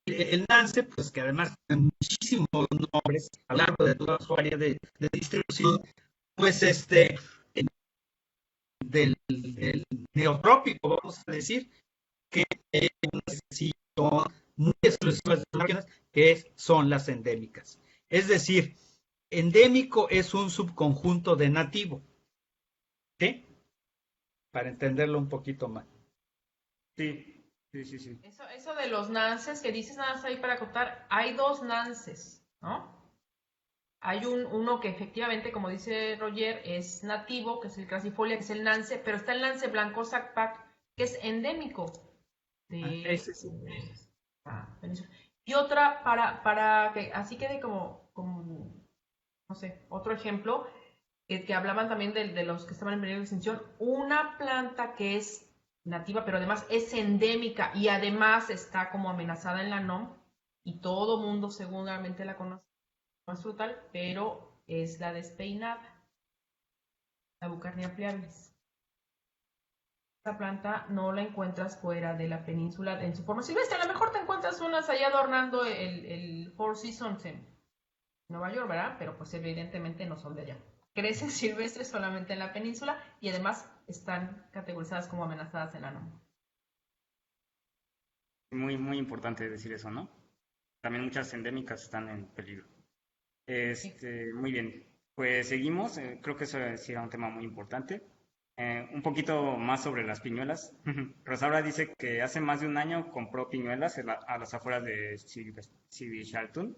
el nance, pues que además tiene muchísimos nombres a lo largo de toda su área de distribución, pues del neotrópico, vamos a decir, que son muy exclusivas de las regiones, son las endémicas. Es decir, endémico es un subconjunto de nativo. ¿Sí? Para entenderlo un poquito más. Sí, sí, sí, sí. Eso de los nances que dices nada más ahí para acotar, hay dos nances, ¿no? Hay uno que efectivamente, como dice Roger, es nativo, que es el Crassifolia, que es el nance, pero está el nance blanco Sacpac, que es endémico de Ese sí. Venezuela. Y otra, para que así quede como, no sé, otro ejemplo, que hablaban también de los que estaban en peligro de extinción, una planta que es nativa, pero además es endémica y además está como amenazada en la NOM, y todo mundo seguramente la conoce, no es frutal, pero es la despeinada, la Bucarnia pliabilis. Esta planta no la encuentras fuera de la península en su forma silvestre. A lo mejor te encuentras unas allá adornando el Four Seasons en Nueva York, ¿verdad? Pero pues evidentemente no son de allá. Crecen silvestres solamente en la península y además están categorizadas como amenazadas en la NOM. Muy, muy importante decir eso, ¿no? También muchas endémicas están en peligro. Muy bien. Pues seguimos. Creo que eso sí era un tema muy importante. Un poquito más sobre las piñuelas. Rosaura dice que hace más de un año compró piñuelas a las afueras de Sibichaltún.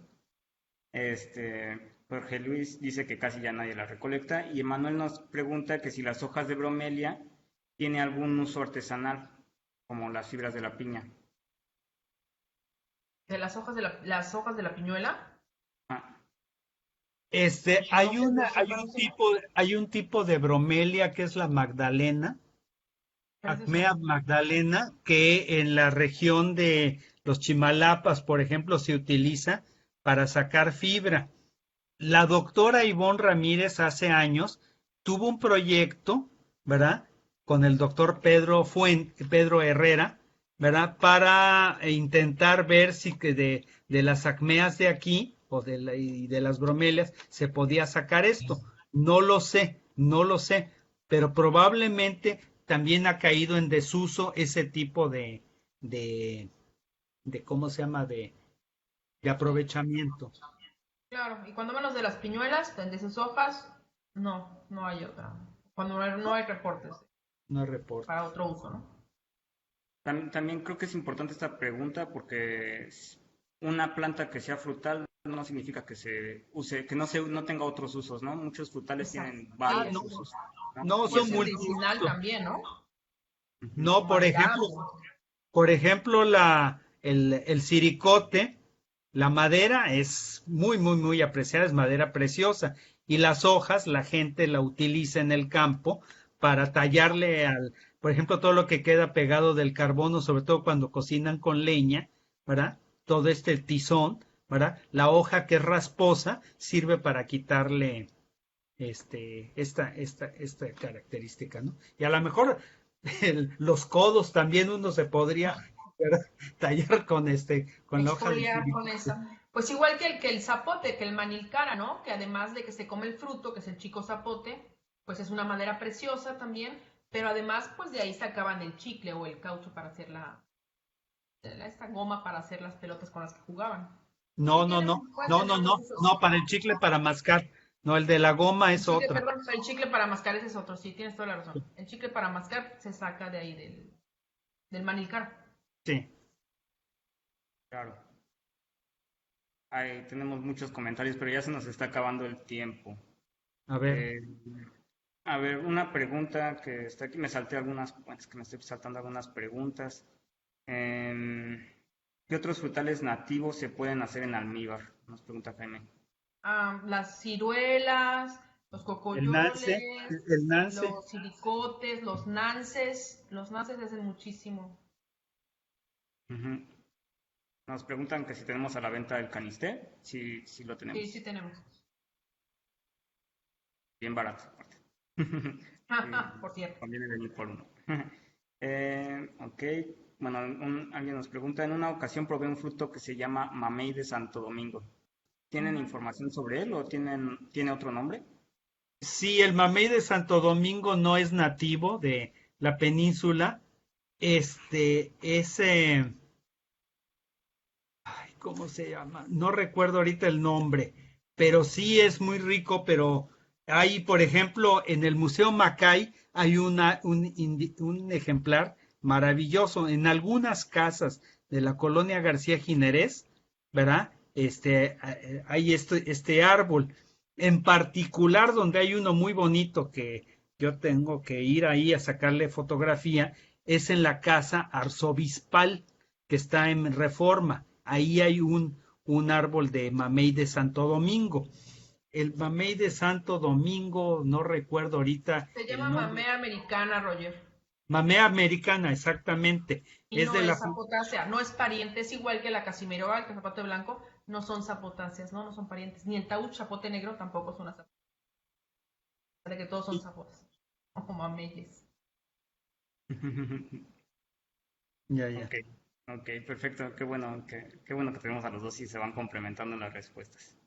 Jorge Luis dice que casi ya nadie las recolecta. Y Emanuel nos pregunta que si las hojas de bromelia tiene algún uso artesanal, como las fibras de la piña. De las hojas de la piñuela. Ah, Hay un tipo de bromelia que es la Magdalena, ¿Qué es Acmea eso? magdalena, que en la región de los Chimalapas, por ejemplo, se utiliza para sacar fibra. La doctora Ivonne Ramírez hace años tuvo un proyecto, ¿verdad? Con el doctor Pedro Herrera, ¿verdad? Para intentar ver si que de las acmeas de aquí y de las bromelias se podía sacar esto. No lo sé, no lo sé, pero probablemente también ha caído en desuso ese tipo de, ¿cómo se llama? De aprovechamiento. Claro, y cuando menos de las piñuelas, de sus hojas, no hay otra. Cuando no hay reportes No reporte. para otro uso, ¿no? también creo que es importante esta pregunta porque una planta que sea frutal no significa que se use, que no tenga otros usos, ¿no? Muchos frutales Exacto. tienen Sí, No, varios usos, ¿no? no Y puede son ese ser es, medicinal multiusos. también, ¿no? ujú, No, O maderable. por ejemplo, el siricote, la madera es muy, muy, muy apreciada, es madera preciosa. Y las hojas, la gente la utiliza en el campo para tallarle por ejemplo, todo lo que queda pegado del carbono, sobre todo cuando cocinan con leña, ¿verdad? Todo este tizón, ¿verdad? La hoja que es rasposa sirve para quitarle esta característica, ¿no? Y a lo mejor los codos también uno se podría, ¿verdad? Tallar con la hoja de Exfoliar con siricote. esa. Pues igual que el zapote, que el manilcara, ¿no? Que además de que se come el fruto, que es el chico zapote, pues es una madera preciosa también, pero además, pues de ahí sacaban el chicle o el caucho para hacer esta goma para hacer las pelotas con las que jugaban. Sí, No, no, no, puede no, tener no, otros no, usos. no, para el chicle para mascar. No, el de la goma El es chicle, otra. perdón, el chicle para mascar ese es otro, sí, tienes toda la razón. El chicle para mascar se saca de ahí del manilcar. Sí. claro. Ahí tenemos muchos comentarios, pero ya se nos está acabando el tiempo. A ver, Eh, a ver, una pregunta que está aquí, me salté algunas, bueno, es que me estoy saltando algunas preguntas. Em, ¿Qué otros frutales nativos se pueden hacer en almíbar? Nos pregunta Jaime. Las ciruelas, los el nance, cocoyoles, el nance. los silicotes, los nances. Los nances hacen muchísimo. Ujú. Nos preguntan que si tenemos a la venta el canisté. Sí, sí lo Sí, sí tenemos. tenemos. Bien barato, aparte. Por cierto. Conviene venir por uno. Ok. Bueno, alguien nos pregunta, en una ocasión probé un fruto que se llama mamey de Santo Domingo. ¿Tienen Ujú. información sobre él o tiene otro nombre? Sí, el mamey de Santo Domingo no es nativo de la península. Este, ese, ¿cómo se llama? No recuerdo ahorita el nombre, pero sí es muy rico, pero hay, por ejemplo, en el Museo Macay hay un ejemplar maravilloso. En algunas casas de la colonia García Ginerés, ¿verdad? Hay este árbol. En particular, donde hay uno muy bonito que yo tengo que ir ahí a sacarle fotografía, es en la casa arzobispal que está en Reforma. Ahí hay un árbol de mamey de Santo Domingo. El mamey de Santo Domingo, no recuerdo ahorita Se el llama nombre. mamea americana, Roger. Mamea americana, exactamente. Y Es no de es la... zapotácea, no es pariente, es igual que la casimiroa, el zapote blanco, no son zapotáceas, ¿no? No son parientes. Ni el taúd zapote negro tampoco es una zapotácea. De que todos son zapotes. O mameyes. Ya, ya. Ok, ok, perfecto. Qué bueno que tenemos a los dos y se van complementando las respuestas.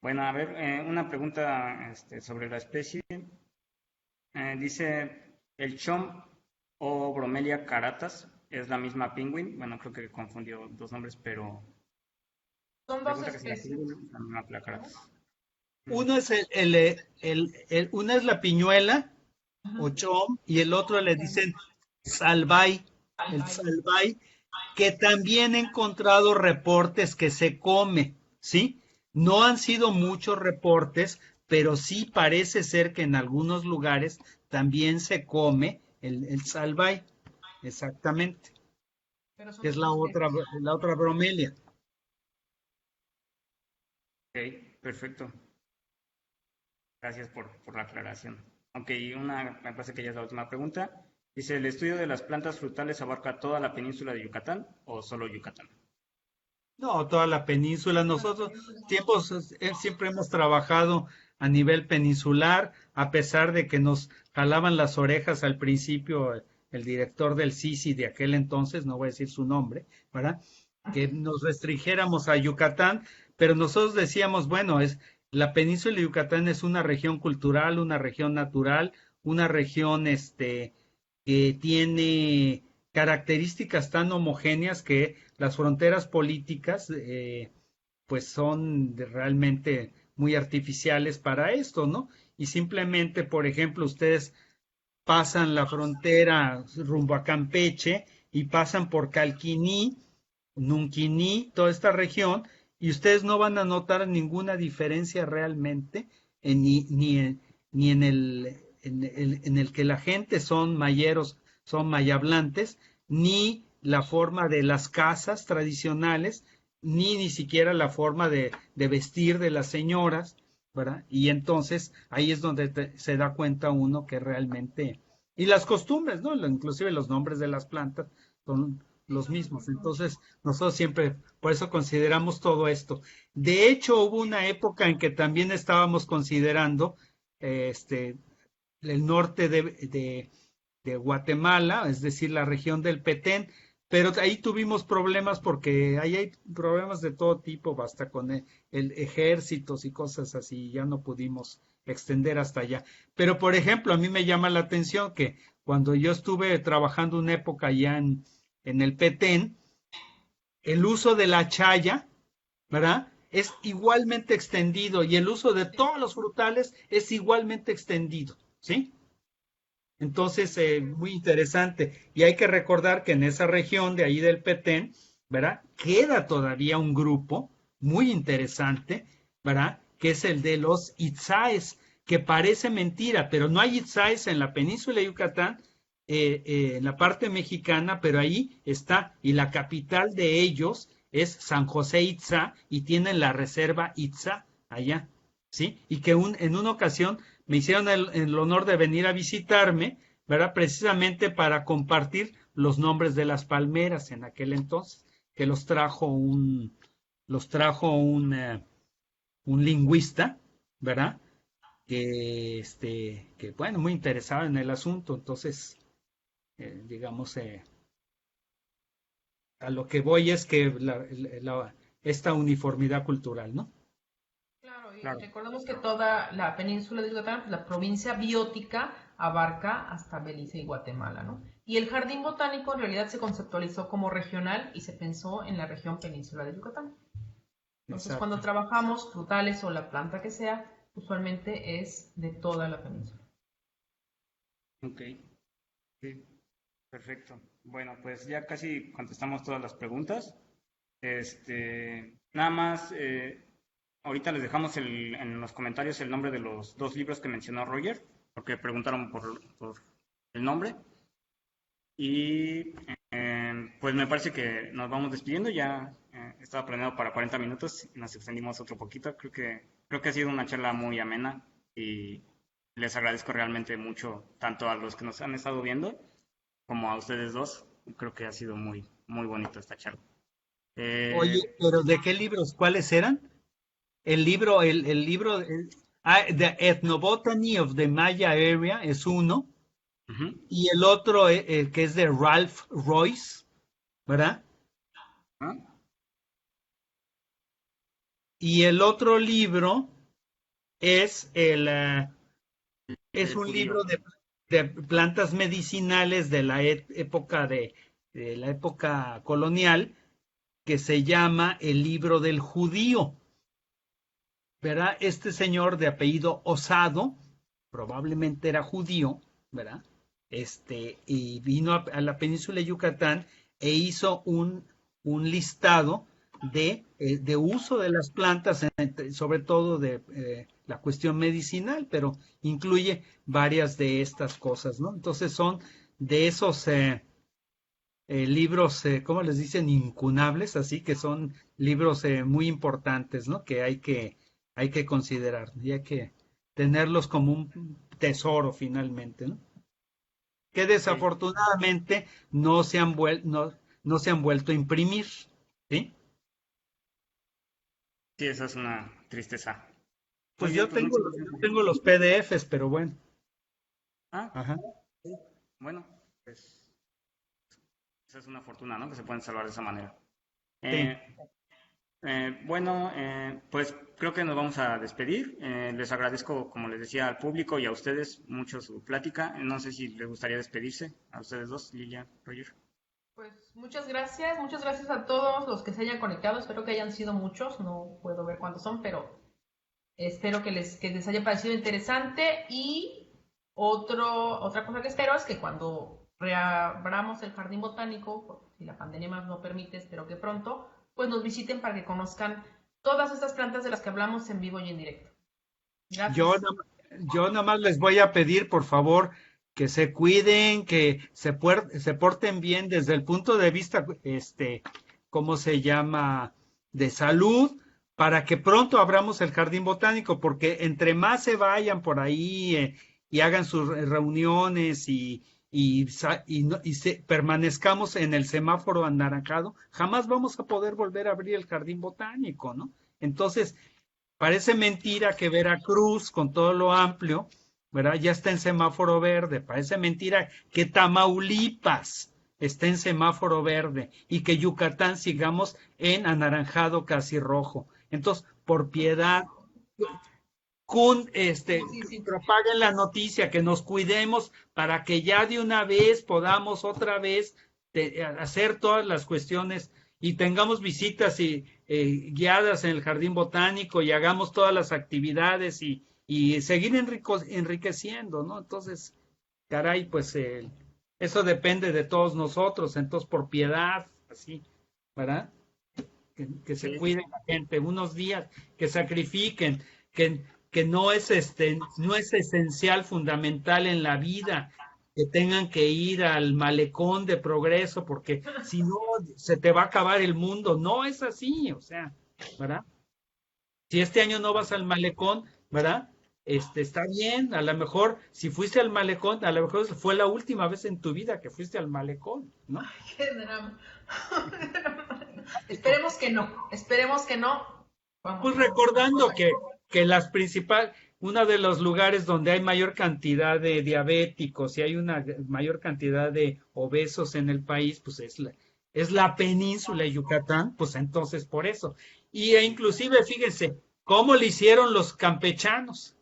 Bueno, a ver, una pregunta sobre la especie. Dice, ¿el chom o Bromelia caratas es la misma pingüin? Bueno, creo que confundió dos nombres, pero Son dos pregunta que si la especies. pingüin es la misma que la caratas. Uno es una es la piñuela o Ajá. chom y el otro le dicen salvay, el salvay, que también he encontrado reportes que se come, ¿sí? No han sido muchos reportes, pero sí parece ser que en algunos lugares también se come el salvay, exactamente, Pero son que es dos especies. la otra bromelia. Ok, perfecto. Gracias por la aclaración. Ok, me parece que ya es la última pregunta. Dice, ¿el estudio de las plantas frutales abarca toda la península de Yucatán o solo Yucatán? No, toda la península. Toda la Nosotros península. siempre hemos trabajado a nivel peninsular, a pesar de que nos jalaban las orejas al principio el director del Sisi de aquel entonces, no voy a decir su nombre, ¿verdad? Que nos restringiéramos a Yucatán, pero nosotros decíamos, bueno, la península de Yucatán es una región cultural, una región natural, una región que tiene características tan homogéneas que las fronteras políticas pues son realmente muy artificiales para esto, ¿no? Y simplemente, por ejemplo, ustedes pasan la frontera rumbo a Campeche y pasan por Calquiní, Nunquiní, toda esta región, y ustedes no van a notar ninguna diferencia realmente ni en el que la gente son mayeros, son mayablantes, ni la forma de las casas tradicionales, ni siquiera la forma de vestir de las señoras, ¿verdad? Y entonces ahí es donde se da cuenta uno que realmente... Y las costumbres, ¿no? Inclusive los nombres de las plantas son Sí, los son muy mismos. profundos. Entonces, nosotros siempre, por eso consideramos todo esto. De hecho, hubo una época en que también estábamos considerando el norte de Guatemala, es decir, la región del Petén, pero ahí tuvimos problemas porque ahí hay problemas de todo tipo, hasta con el ejércitos y cosas así, ya no pudimos extender hasta allá. Pero, por ejemplo, a mí me llama la atención que cuando yo estuve trabajando una época allá en el Petén, el uso de la chaya, ¿verdad? Es igualmente extendido y el uso de Sí. todos los frutales es igualmente extendido, ¿sí? Entonces, muy interesante. Y hay que recordar que en esa región de ahí del Petén, ¿verdad? Queda todavía un grupo muy interesante, ¿verdad? Que es el de los Itzáes, que parece mentira, pero no hay Itzáes en la península de Yucatán, en la parte mexicana, pero ahí está. Y la capital de ellos es San José Itzá y tienen la reserva Itzá allá, ¿sí? Y que en una ocasión me hicieron el honor de venir a visitarme, ¿verdad? Precisamente para compartir los nombres de las palmeras en aquel entonces, que los trajo un lingüista, ¿verdad? Que bueno, muy interesado en el asunto, entonces, digamos, a lo que voy es que esta uniformidad cultural, ¿no? Claro, y Claro. recordemos que toda la península de Yucatán, pues, la provincia biótica, abarca hasta Belice y Guatemala, ¿no? Y el jardín botánico en realidad se conceptualizó como regional y se pensó en la región península de Yucatán. Entonces, cuando trabajamos frutales o la planta que sea, usualmente es de toda la península. Ok, sí, perfecto. Bueno, pues ya casi contestamos todas las preguntas. Nada más, ahorita les dejamos en los comentarios el nombre de los 2 libros que mencionó Roger, porque preguntaron por el nombre. Y pues me parece que nos vamos despidiendo. Ya estaba planeado para 40 minutos y nos extendimos otro poquito. Creo que ha sido una charla muy amena y les agradezco realmente mucho, tanto a los que nos han estado viendo como a ustedes dos. Creo que ha sido muy, muy bonito esta charla. Oye, pero ¿de qué libros? ¿Cuáles eran? El libro, The Ethnobotany of the Maya Area es uno, Ujú. y el otro, el que es de Ralph Royce, ¿verdad? ¿Ah? Y el otro libro es es Del un judío. libro de plantas medicinales de la época de la época colonial, que se llama El libro del judío. ¿Verdad? Este señor de apellido Osado, probablemente era judío, ¿verdad? Y vino a la península de Yucatán e hizo un listado de uso de las plantas, sobre todo de la cuestión medicinal, pero incluye varias de estas cosas, ¿no? Entonces son de esos libros, ¿cómo les dicen? Incunables, así que son libros muy importantes, ¿no? Que hay que considerar y hay que tenerlos como un tesoro finalmente, ¿no? Que Sí, desafortunadamente no se han vuelto a imprimir, ¿sí? sí, esa es una tristeza. Muy Pues bien, pues muchas gracias. yo tengo los PDFs, pero bueno, Ah, ajá. sí. Bueno, pues esa es una fortuna, ¿no? Que se pueden salvar de esa manera. Sí. Eh, bueno, pues creo que nos vamos a despedir. Les agradezco, como les decía, al público y a ustedes mucho su plática. No sé si les gustaría despedirse a ustedes dos, Lilia, Roger. Pues muchas gracias a todos los que se hayan conectado, espero que hayan sido muchos, no puedo ver cuántos son, pero espero que les haya parecido interesante y otra cosa que espero es que cuando reabramos el jardín botánico, si la pandemia más lo permite, espero que pronto, pues nos visiten para que conozcan todas estas plantas de las que hablamos en vivo y en directo. Yo, Gracias. yo nada más les voy a pedir, por favor, que se cuiden, que se porten bien desde el punto de vista, ¿cómo se llama? De salud, para que pronto abramos el jardín botánico, porque entre más se vayan por ahí y hagan sus reuniones y permanezcamos en el semáforo anaranjado, jamás vamos a poder volver a abrir el jardín botánico, ¿no? Entonces, parece mentira que Veracruz, con todo lo amplio, ¿verdad? Ya está en semáforo verde. Parece mentira que Tamaulipas esté en semáforo verde y que Yucatán sigamos en anaranjado casi rojo. Entonces, por piedad, Sí, sí. propaguen la noticia, que nos cuidemos para que ya de una vez podamos otra vez hacer todas las cuestiones y tengamos visitas guiadas en el jardín botánico y hagamos todas las actividades y seguir enriqueciendo, ¿no? Entonces, caray, pues eso depende de todos nosotros, entonces por piedad, así, ¿verdad? Que se Sí, cuide la gente, unos días, que sacrifiquen, que no es no es esencial, fundamental en la vida, que tengan que ir al malecón de Progreso, porque si no se te va a acabar el mundo. No es así, o sea, ¿verdad? Si este año no vas al malecón, ¿verdad? Está bien, a lo mejor si fuiste al malecón, a lo mejor fue la última vez en tu vida que fuiste al malecón, ¿no? Qué drama. Esperemos que no, esperemos que no. Pues Vamos. recordando que uno de los lugares donde hay mayor cantidad de diabéticos y hay una mayor cantidad de obesos en el país, pues es la península de Yucatán, pues entonces por eso. Inclusive, fíjense, cómo le hicieron los campechanos.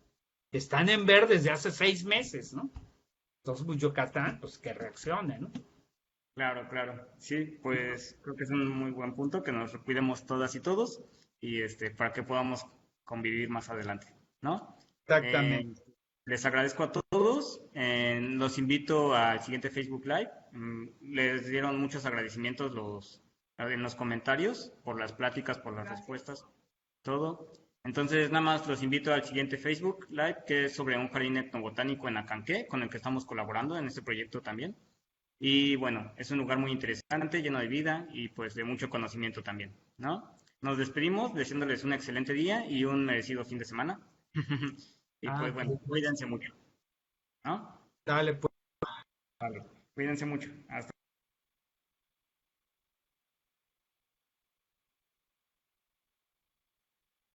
Están en verde desde hace 6 meses, ¿no? Entonces, pues, Yucatán, pues que reaccione, ¿no? Claro, claro. Sí, pues creo que es un muy buen punto que nos cuidemos todas y todos y para que podamos convivir más adelante, ¿no? Exactamente. Eh, Les agradezco a todos. Los invito al siguiente Facebook Live. Les dieron muchos agradecimientos en los comentarios por las pláticas, por las Gracias. respuestas, todo. Entonces, nada más los invito al siguiente Facebook Live, que es sobre un jardín etnobotánico en Acanqué, con el que estamos colaborando en este proyecto también. Y bueno, es un lugar muy interesante, lleno de vida y pues de mucho conocimiento también, ¿no? Nos despedimos deseándoles un excelente día y un merecido fin de semana. Y pues bueno, cuídense mucho, ¿no? Dale, pues. Vale, cuídense mucho. Hasta